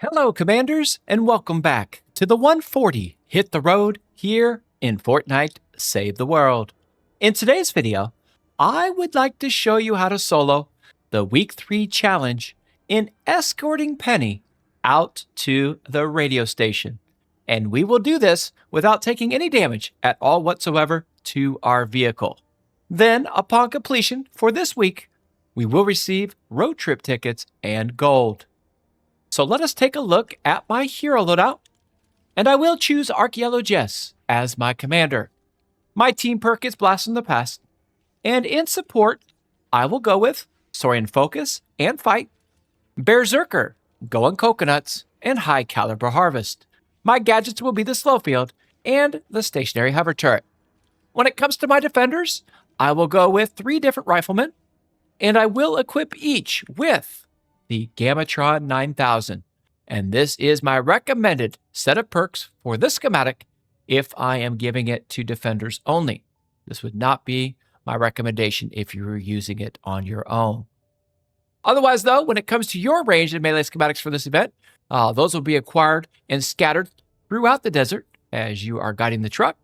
Hello, Commanders, and welcome back to the 140 Hit the Road here in Fortnite Save the World. In today's video, I would like to show you how to solo the Week 3 challenge in escorting Penny out to the radio station. And we will do this without taking any damage at all whatsoever to our vehicle. Then, upon completion for this week, we will receive road trip tickets and gold. So let us take a look at my hero loadout, and I will choose Archeolo Jess as my commander. My team perk is Blast from the Past, and in support, I will go with Saurian Focus and Fight, Berserker, Go on Coconuts, and High Caliber Harvest. My gadgets will be the Slow Field and the Stationary Hover Turret. When it comes to my defenders, I will go with 3 different riflemen, and I will equip each with the Gamatron 9000. And this is my recommended set of perks for this schematic if I am giving it to defenders only. This would not be my recommendation if you were using it on your own. Otherwise, though, when it comes to your ranged and melee schematics for this event, those will be acquired and scattered throughout the desert as you are guiding the truck.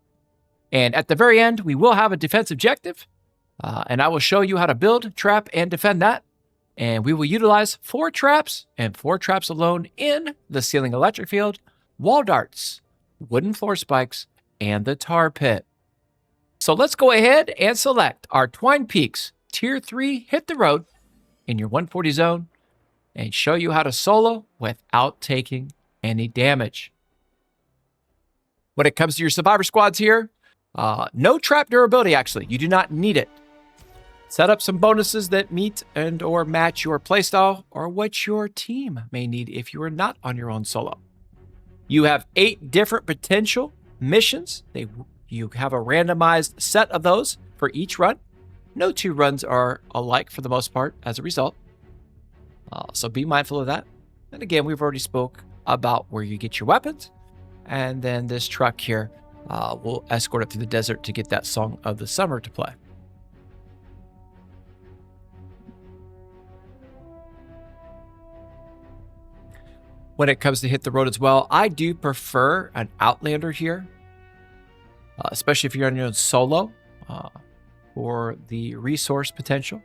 And at the very end, we will have a defense objective, and I will show you how to build, trap, and defend that. And we will utilize 4 traps and 4 traps alone in the ceiling electric field, wall darts, wooden floor spikes, and the tar pit. So let's go ahead and select our Twine Peaks Tier 3 Hit the Road in your 140 zone and show you how to solo without taking any damage. When it comes to your survivor squads here, no trap durability actually. You do not need it. Set up some bonuses that meet and or match your playstyle or what your team may need if you are not on your own solo. You have 8 different potential missions. You have a randomized set of those for each run. No 2 runs are alike for the most part as a result. So be mindful of that. And again, we've already spoke about where you get your weapons. And then this truck here will escort it through the desert to get that Song of the Summer to play. When it comes to hit the road as well, I do prefer an Outlander here, especially if you're on your own solo for the resource potential.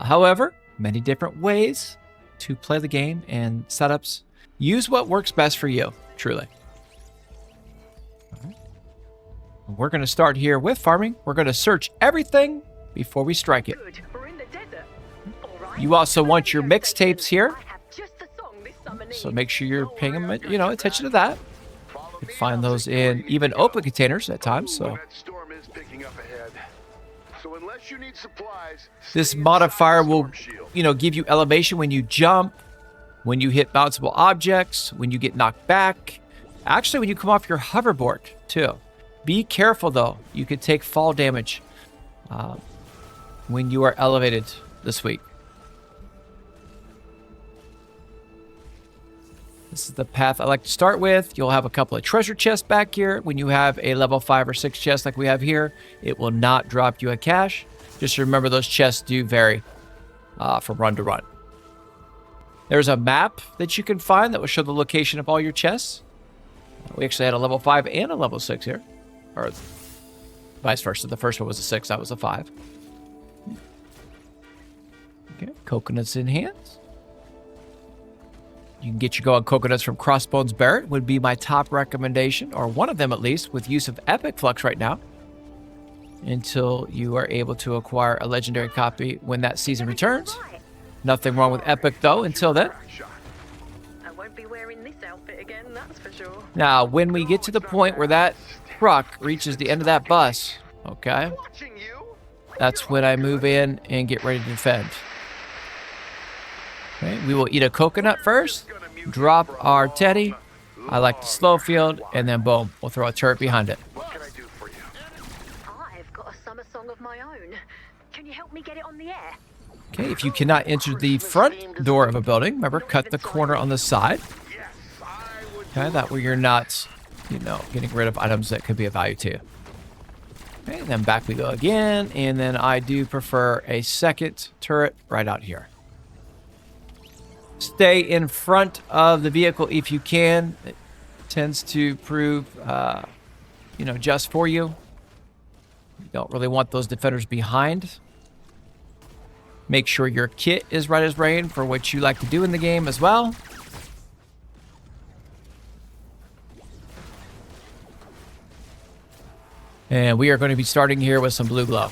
However, many different ways to play the game and setups. Use what works best for you, truly. All right. We're going to start here with farming. We're going to search everything before we strike it. You also want your mixtapes here. So make sure you're paying them, attention to that. You can find those in even open containers at times. So this modifier will, give you elevation when you jump, when you hit bounceable objects, when you get knocked back. Actually, when you come off your hoverboard too. Be careful though. You could take fall damage when you are elevated this week. This is the path I like to start with. You'll have a couple of treasure chests back here. When you have a level 5 or 6 chest like we have here, it will not drop you a cash. Just remember those chests do vary from run to run. There's a map that you can find that will show the location of all your chests. We actually had a level 5 and a level 6 here. Or vice versa. The first one was a 6, that was a 5. Okay, coconuts in hands. You can get your go on coconuts from Crossbones Barrett would be my top recommendation, or one of them at least, with use of Epic Flux right now, until you are able to acquire a legendary copy when that season returns. Nothing wrong with Epic though until then. I won't be wearing this outfit again, that's for sure. Now, when we get to the point where that truck reaches the end of that bus, okay, that's when I move in and get ready to defend. Okay, we will eat a coconut first, drop our teddy. I like the slow field, and then boom, we'll throw a turret behind it. What can I do for you? I've got a summer song of my own. Can you help me get it on the air? Okay, if you cannot enter the front door of a building, remember, cut the corner on the side. Okay, that way you're not, getting rid of items that could be of value to you. Okay, then back we go again, and then I do prefer a second turret right out here. Stay in front of the vehicle if you can. It tends to prove, you know, just for you. You don't really want those defenders behind. Make sure your kit is right as rain for what you like to do in the game as well. And we are going to be starting here with some blue glow.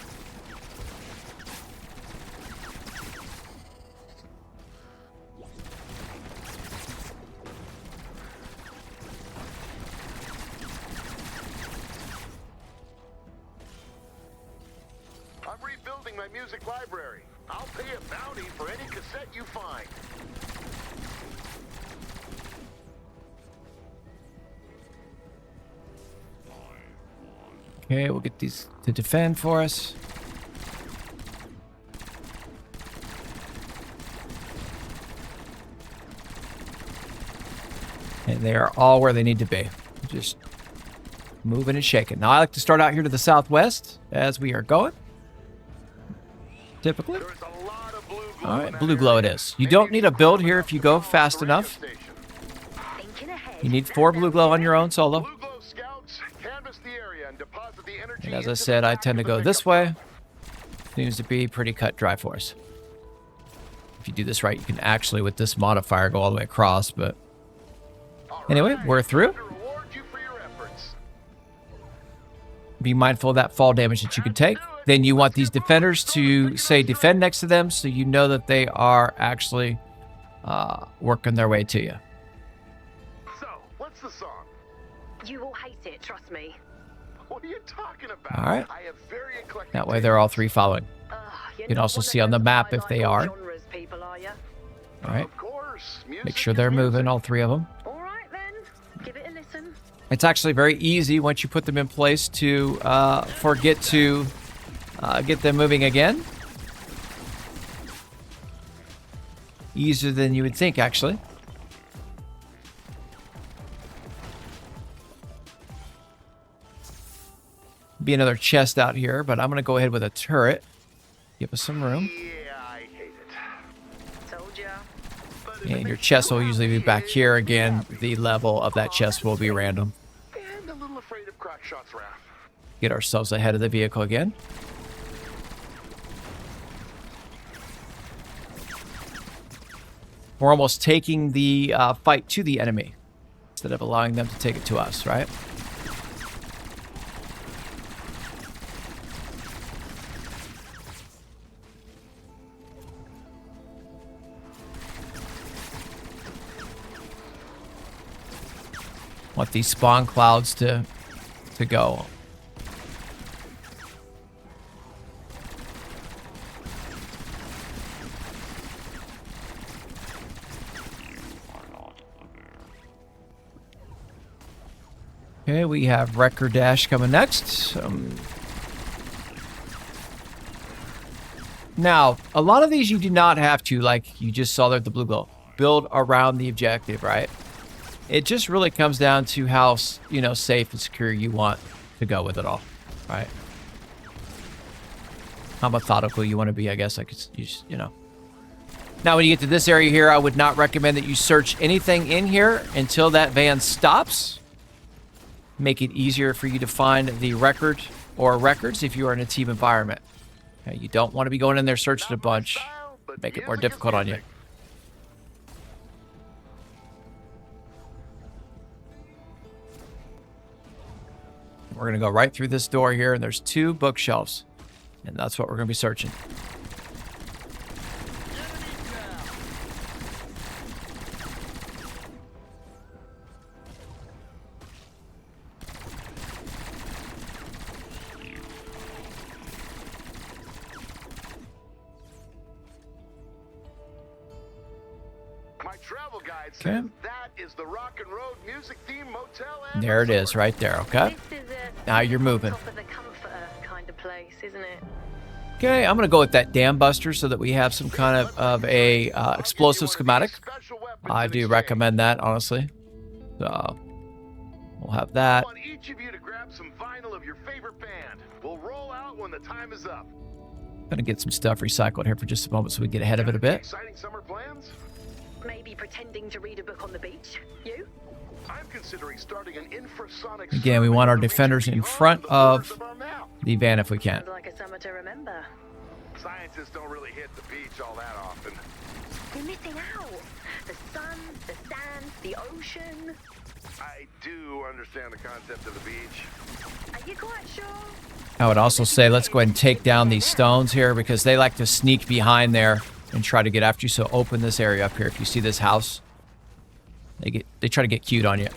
I'm rebuilding my music library. I'll pay a bounty for any cassette you find. Okay, we'll get these to defend for us. And they are all where they need to be. Just moving and shaking. Now, I like to start out here to the southwest as we are going. Typically. There's a lot of blue glow. All right, blue glow it is. You don't need a build here if you go fast enough. Thinking ahead. You need 4 blue glow on your own solo. Blue glow scouts canvass the area and deposit the energy. And as I into said, the I back tend to of the go this pickup way. truck. Seems to be pretty cut dry for us. If you do this right, you can actually, with this modifier, go all the way across, but All anyway, right, we're through. to reward you for your efforts. Be mindful of that fall damage that you can take. Then you want these defenders to say defend next to them so you know that they are actually working their way to you. So, what's the song? You will hate it, trust me. What are you talking about? All right. I have very eclectic That way they're all 3 following. You can also see on the map if they are. People, are you? All right. Of course. Make sure they're moving, all 3 of them. All right then, give it a listen. It's actually very easy once you put them in place to forget to get them moving again. Easier than you would think, actually. Be another chest out here, but I'm going to go ahead with a turret. Give us some room. Yeah, I hate it. Told ya. But if it And your makes chest you will usually be happy, back here again. The level of that chest will be random. And a little afraid of Crackshot's wrath. Get ourselves ahead of the vehicle again. We're almost taking the fight to the enemy instead of allowing them to take it to us, right? Want these spawn clouds to go. Okay, we have Wrecker Dash coming next. Now, a lot of these you do not have to, like you just saw there at the blue glow, build around the objective, right? It just really comes down to how, you know, safe and secure you want to go with it all, right? How methodical you want to be, I guess I could use, you know. Now, when you get to this area here, I would not recommend that you search anything in here until that van stops. Make it easier for you to find the record or records if you are in a team environment. Okay, you don't want to be going in there searching a bunch. Make it more difficult on you. We're going to go right through this door here, and there's 2 bookshelves. And that's what we're going to be searching. My travel guide says that is the Rock and Road music theme motel. And There it is, resort. right there, okay? This is Now you're moving. top of the comforter kind of place, isn't it? Okay, I'm going to go with that dam buster so that we have some kind of a explosive schematic. Special weapons I in do exchange. recommend that, honestly. So, we'll have that. I want each of you to grab some vinyl of your favorite band. We'll roll out when the time is up. Going to get some stuff recycled here for just a moment so we get ahead of it a bit. Exciting summer plans? Maybe pretending to read a book on the beach? You? I'm considering starting an infrasonic. Again, we want our defenders in front of the van if we can. Sounds like a summer to remember. Scientists don't really hit the beach all that often. You're missing out. The sun, the sand, the ocean. I do understand the concept of the beach. Are you quite sure? I would also say let's go ahead and take down these stones here because they like to sneak behind there and try to get after you. So open this area up here. If you see this house, they try to get cute on you.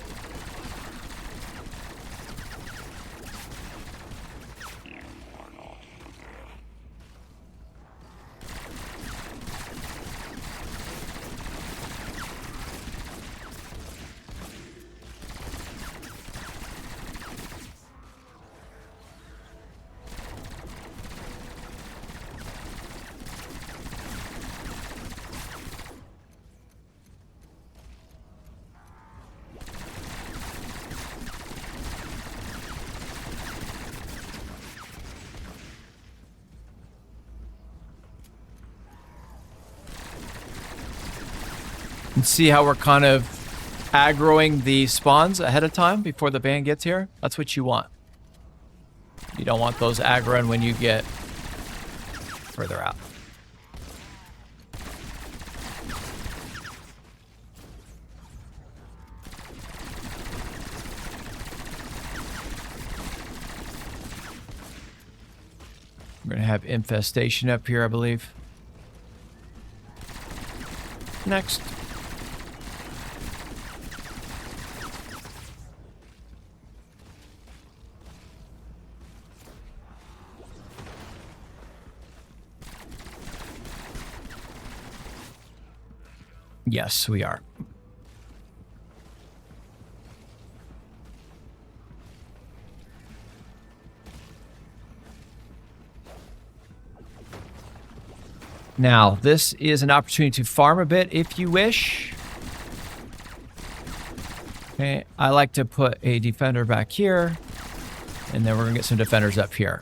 And see how we're kind of aggroing the spawns ahead of time before the van gets here? That's what you want. You don't want those aggroing when you get further out. We're going to have infestation up here, I believe. Next. Yes, we are. Now, this is an opportunity to farm a bit if you wish. Okay, I like to put a defender back here, and then we're going to get some defenders up here.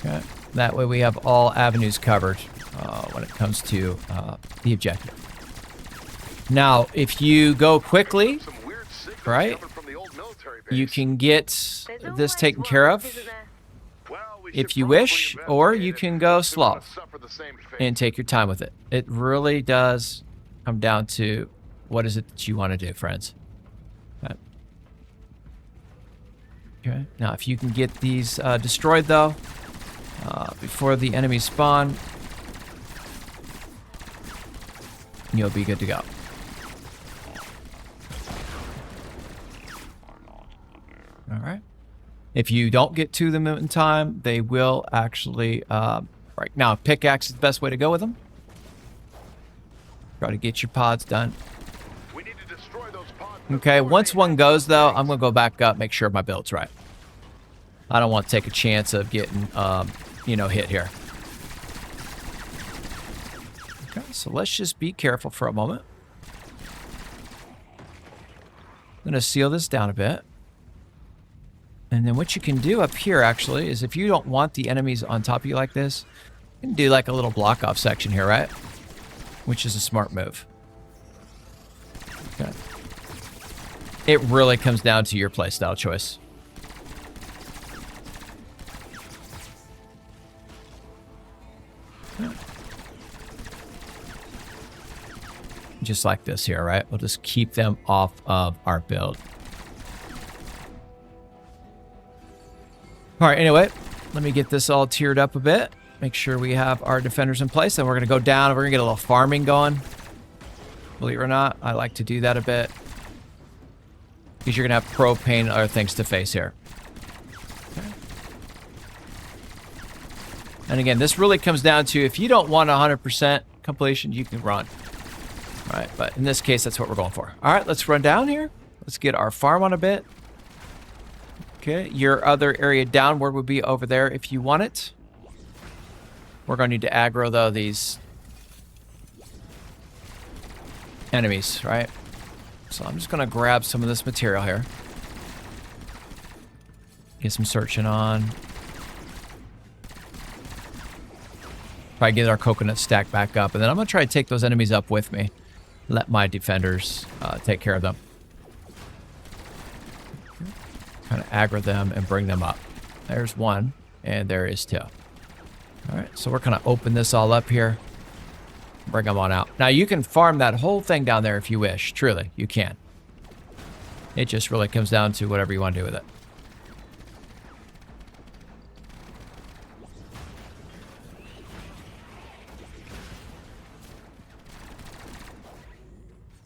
Okay, that way we have all avenues covered when it comes to the objective. Now, if you go quickly, right, you can get this taken care of if you wish, or you can go slow and take your time with it. It really does come down to what is it that you want to do, friends. Okay. Now, if you can get these destroyed, though, before the enemies spawn, you'll be good to go. All right. If you don't get to them in time, they will actually... right now, pickaxe is the best way to go with them. Try to get your pods done. We need to destroy those pods. Okay, once one goes, though, I'm going to go back up, make sure my build's right. I don't want to take a chance of getting, hit here. Okay, so let's just be careful for a moment. I'm going to seal this down a bit. And then what you can do up here, actually, is if you don't want the enemies on top of you like this, you can do like a little block-off section here, right? Which is a smart move. Okay. It really comes down to your playstyle choice. Okay. Just like this here, right? We'll just keep them off of our build. All right, anyway, let me get this all tiered up a bit. Make sure we have our defenders in place. Then we're going to go down and we're going to get a little farming going. Believe it or not, I like to do that a bit. Because you're going to have propane and other things to face here. Okay. And again, this really comes down to if you don't want 100% completion, you can run. All right, but in this case, that's what we're going for. All right, let's run down here. Let's get our farm on a bit. Okay, your other area downward would be over there if you want it. We're going to need to aggro, though, these enemies, right? So I'm just going to grab some of this material here. Get some searching on. Probably get our coconut stack back up. And then I'm going to try to take those enemies up with me. Let my defenders take care of them. Kind of aggro them and bring them up. There's one. And there is two. Alright, so we're going to open this all up here. Bring them on out. Now, you can farm that whole thing down there if you wish. Truly, you can. It just really comes down to whatever you want to do with it.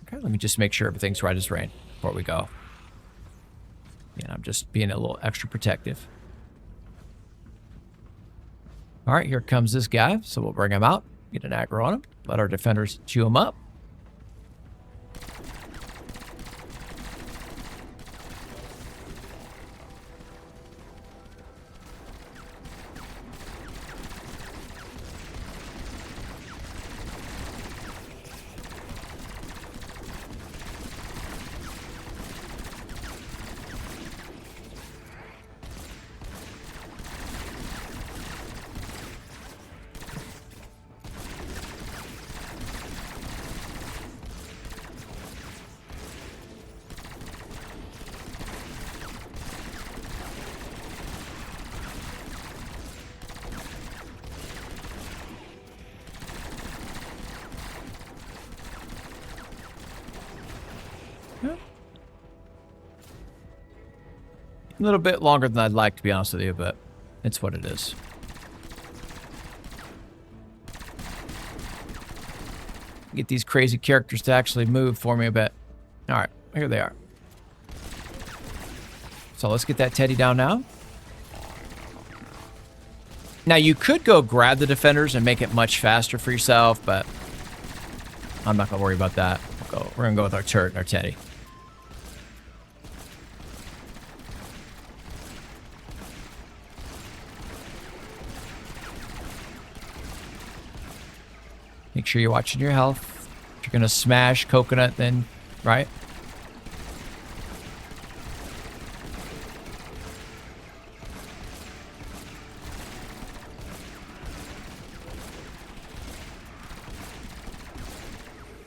Okay, let me just make sure everything's right as rain before we go. And I'm just being a little extra protective. All right, here comes this guy. So we'll bring him out, get an aggro on him, let our defenders chew him up. A little bit longer than I'd like, to be honest with you, but it's what it is. Get these crazy characters to actually move for me a bit. All right, here they are. So let's get that teddy down now. Now, you could go grab the defenders and make it much faster for yourself, but I'm not going to worry about that. We're going to go with our turret and our teddy. Make sure you're watching your health. If you're going to smash coconut, then, right?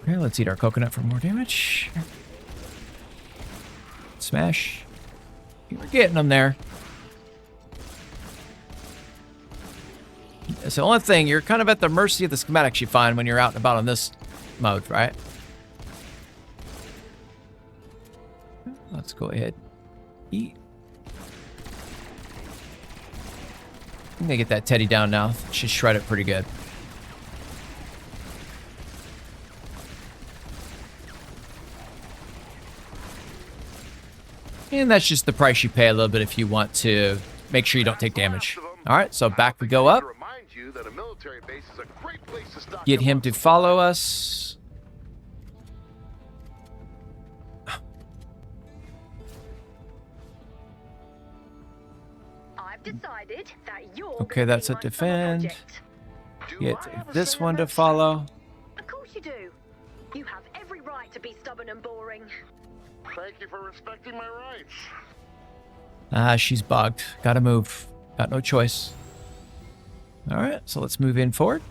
Okay, let's eat our coconut for more damage. Smash. We're getting them there. It's the only thing, you're kind of at the mercy of the schematics you find when you're out and about on this mode, right? Let's go ahead. Eat. I'm gonna get that teddy down now. Should shred it pretty good. And that's just the price you pay a little bit if you want to make sure you don't take damage. All right, so back we go up. Get him to follow us. I've decided that you're Okay, that's a defend. Get this one to follow. Of course you do. You have every right to be stubborn and boring. Thank you for respecting my rights. Ah, she's bugged. Gotta move. Got no choice. All right, so let's move in forward.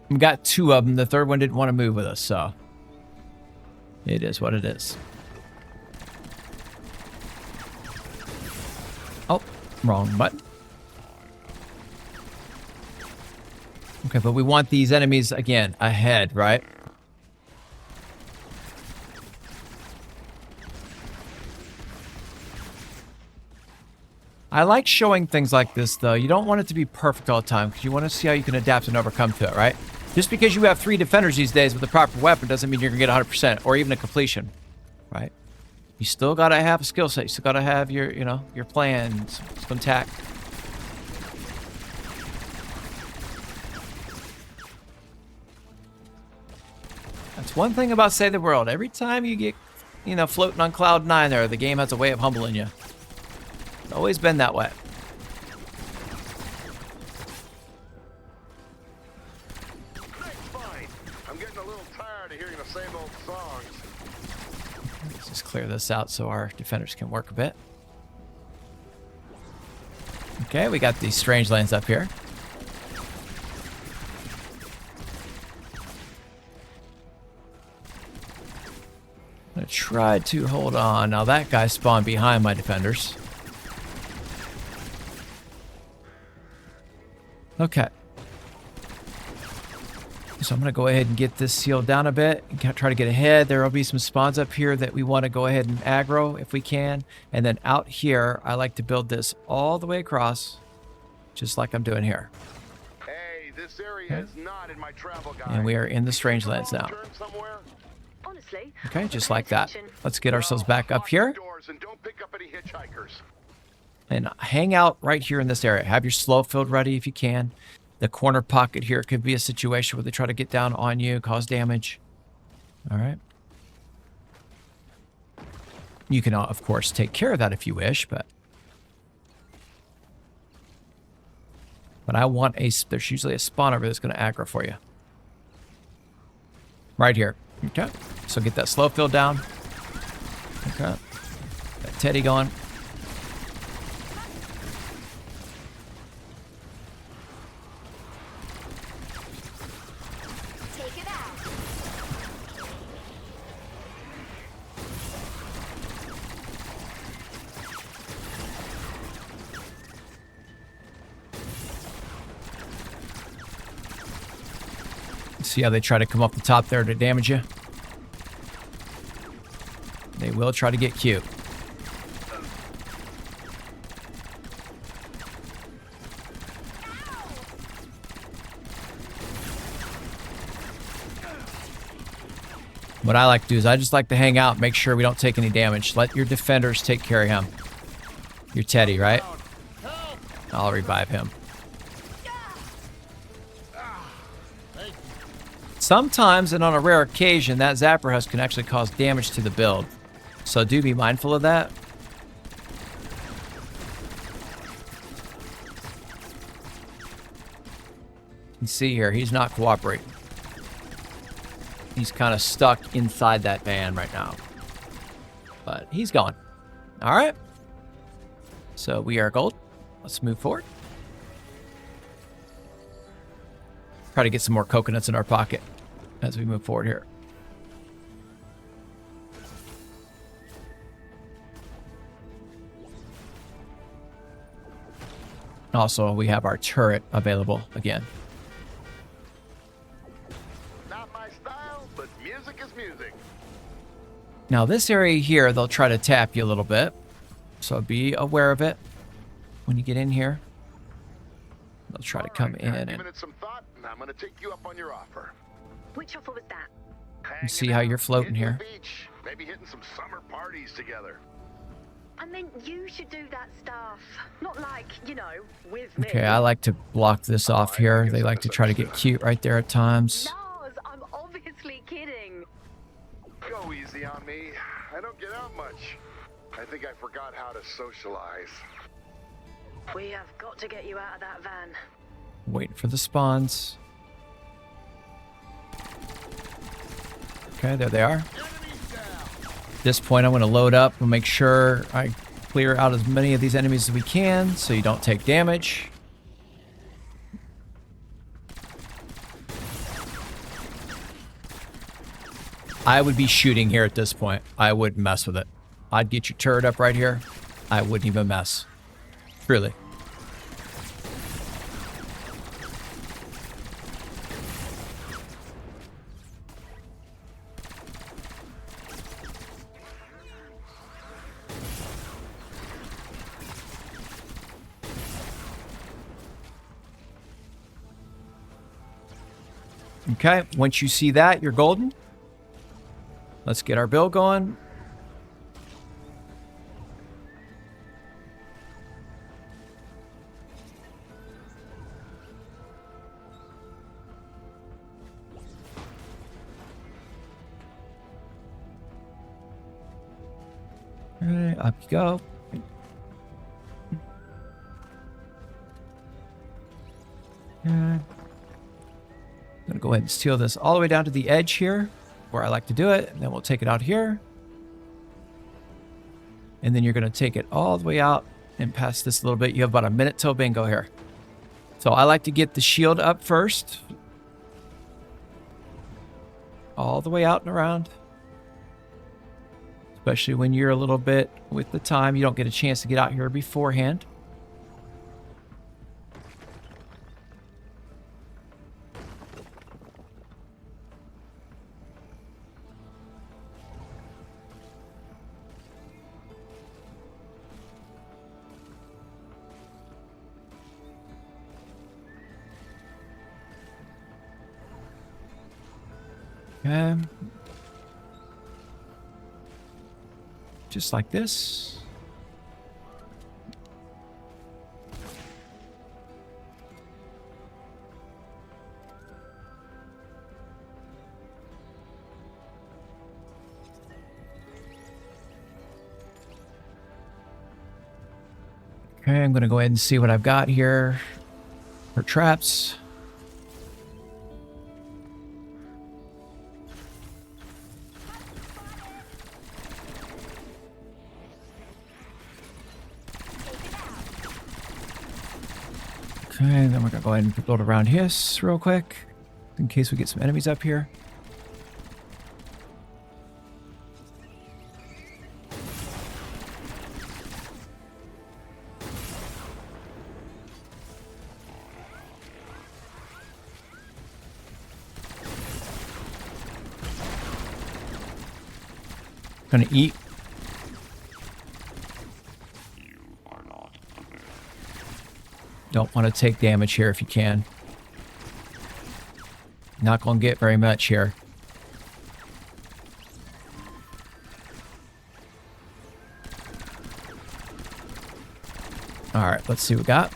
We got two of them. The third one didn't want to move with us, so it is what it is. Oh, wrong button. Okay, but we want these enemies, again, ahead, right? I like showing things like this, though. You don't want it to be perfect all the time, because you want to see how you can adapt and overcome to it, right? Just because you have 3 defenders these days with the proper weapon doesn't mean you're going to get 100%, or even a completion, right? You still got to have a skill set. You still got to have your, you know, your plans, some tact. That's one thing about Save the World. Every time you get, you know, floating on cloud 9 there, the game has a way of humbling you. It's always been that way. tired of hearing the same old songs. Let's just clear this out so our defenders can work a bit. Okay, we got these strange lands up here. I'm gonna try to hold on. Now that guy spawned behind my defenders. Okay. So I'm going to go ahead and get this sealed down a bit and try to get ahead. There will be some spawns up here that we want to go ahead and aggro if we can. And then out here, I like to build this all the way across, just like I'm doing here. Hey, this area is not in my travel guide. And we are in the strange lands now. Turn somewhere? Honestly, Okay, just like that. Let's get ourselves back up here Doors and don't pick up any hitchhikers. and hang out right here in this area. Have your slow field ready if you can. The corner pocket here could be a situation where they try to get down on you, cause damage. All right. You can, of course, take care of that if you wish, but I want there's usually a spawn over that's going to aggro for you. Right here. Okay. So get that slow field down. Okay. Got Teddy going. take it out. See how they try to come up the top there to damage you? They will try to get cute. What I like to do is I just like to hang out and make sure we don't take any damage. Let your defenders take care of him. You're Teddy, right? I'll revive him. Sometimes, and on a rare occasion, that Zapper Husk can actually cause damage to the build. So do be mindful of that. You can see here, he's not cooperating. He's kind of stuck inside that van right now. But he's gone. All right. So we are gold. Let's move forward. Try to get some more coconuts in our pocket as we move forward here. Also, we have our turret available again. Not my style, but music is music. Now, this area here, they'll try to tap you a little bit. So be aware of it when you get in here. They'll try to come in and Giving it some thought, and I'm going to take you up on your offer. Which offer was that? see how you're floating Hitting here. the beach, maybe hitting some summer parties together. I mean, you should do that stuff. Not like, you know, with me. Okay, I like to block this off here. They like to try to get cute right there at times. Lars, I'm obviously kidding. Go easy on me. I don't get out much. I think I forgot how to socialize. We have got to get you out of that van. Waiting for the spawns. Okay, there they are. At this point, I'm going to load up and make sure I clear out as many of these enemies as we can so you don't take damage. I would be shooting here at this point. I wouldn't mess with it. I'd get your turret up right here. I wouldn't even mess. Really. Okay, once you see that, you're golden. Let's get our build going. All right, up you go. I'm gonna go ahead and steal this all the way down to the edge here. where I like to do it. And then we'll take it out here. And then you're going to take it all the way out and past this a little bit. You have about a minute till bingo here. So I like to get the shield up first. All the way out and around. Especially when you're a little bit with the time. You don't get a chance to get out here beforehand. Okay. Just like this. Okay, I'm going to go ahead and see what I've got here for traps. Okay, then we're going to go ahead and build around his real quick, in case we get some enemies up here. Gonna eat. Don't want to take damage here if you can. Not going to get very much here. All right, let's see what we got.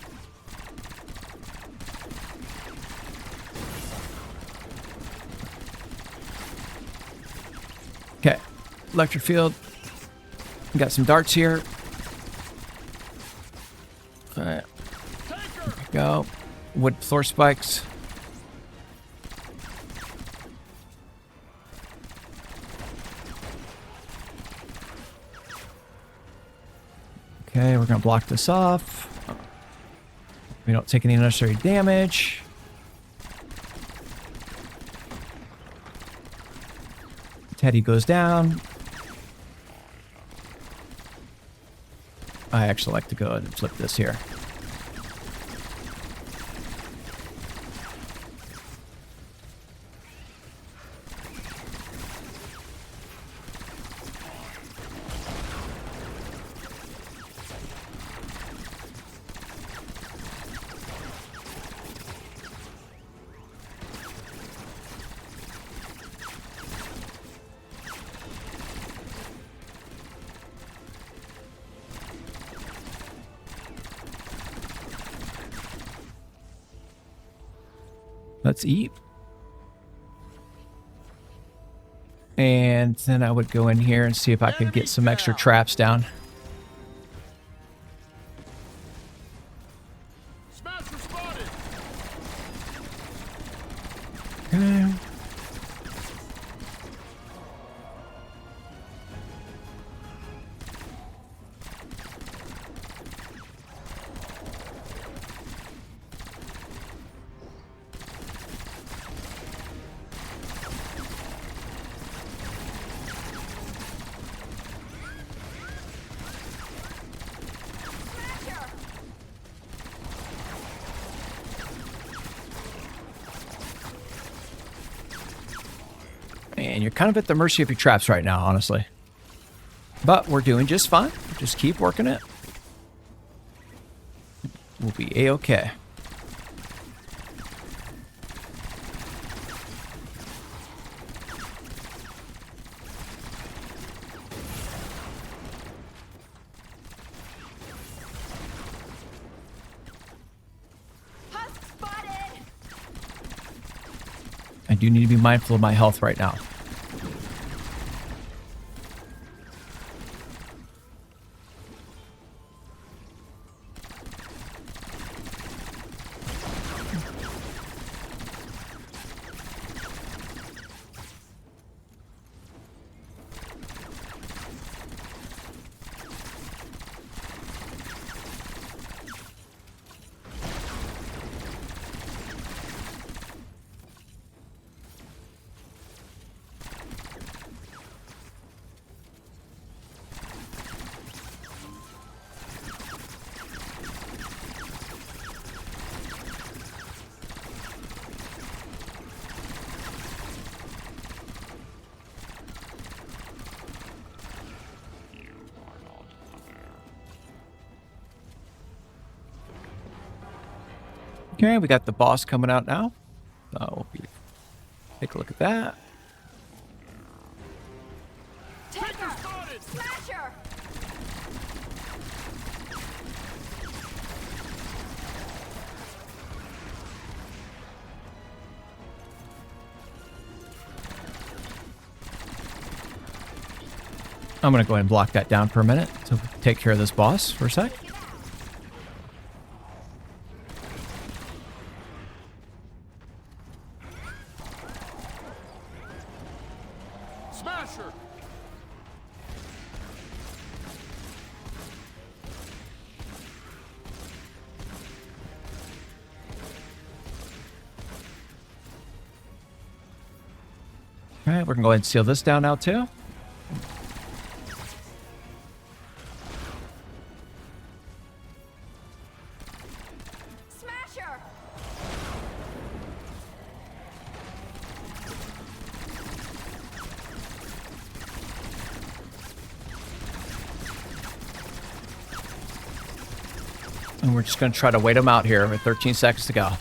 Okay, electric field. We got some darts here. All right. Go. Wood floor spikes. Okay, we're going to block this off. We don't take any unnecessary damage. Teddy goes down. I actually like to go ahead and flip this here. Let's eat. And then I would go in here and see if I could get some extra traps down. Smasher spotted. Okay. And you're kind of at the mercy of your traps right now, honestly. But we're doing just fine. Just keep working it. We'll be A-okay. I do need to be mindful of my health right now. Okay, we got the boss coming out now. So take a look at that. Take her! Smash her! I'm going to go ahead and block that down for a minute to take care of this boss for a sec. Smash her! All right, we're going to go ahead and seal this down now too. Smash her! And we're just going to try to wait them out here with 13 seconds to go. All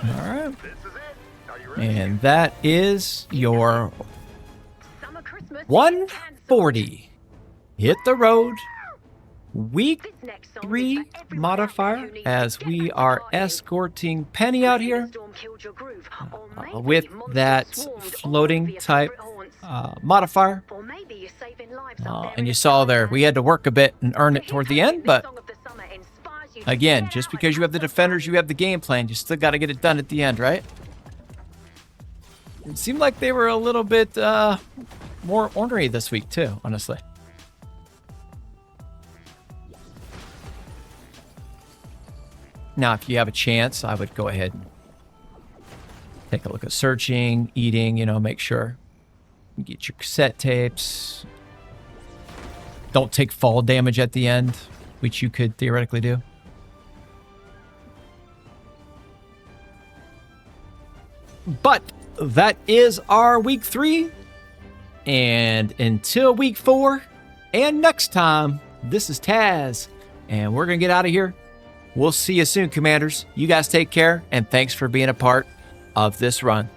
right. This is it. Are you ready? And that is your Summer Christmas 140. Hit the road. Week This next song is 3 for everyone modifier out there who needs as to we get are started. escorting Penny out here Storm killed your groove, or maybe with monsters that swarmed all floating over your type favourite haunts. modifier. Or maybe you're saving lives up there And in you the saw there, we had to work a bit and earn it If toward you the hope end, this but song of the summer inspires you to again, get just out because and you have the have some defenders, fun. you have the game plan, you still got to get it done at the end, right? It seemed like they were a little bit more ornery this week too, honestly. Now, if you have a chance, I would go ahead and take a look at searching, eating, you know, make sure you get your cassette tapes. Don't take fall damage at the end, which you could theoretically do. But that is our week 3. And until week 4 and next time, this is Taz, and we're going to get out of here. We'll see you soon, Commanders. You guys take care, and thanks for being a part of this run.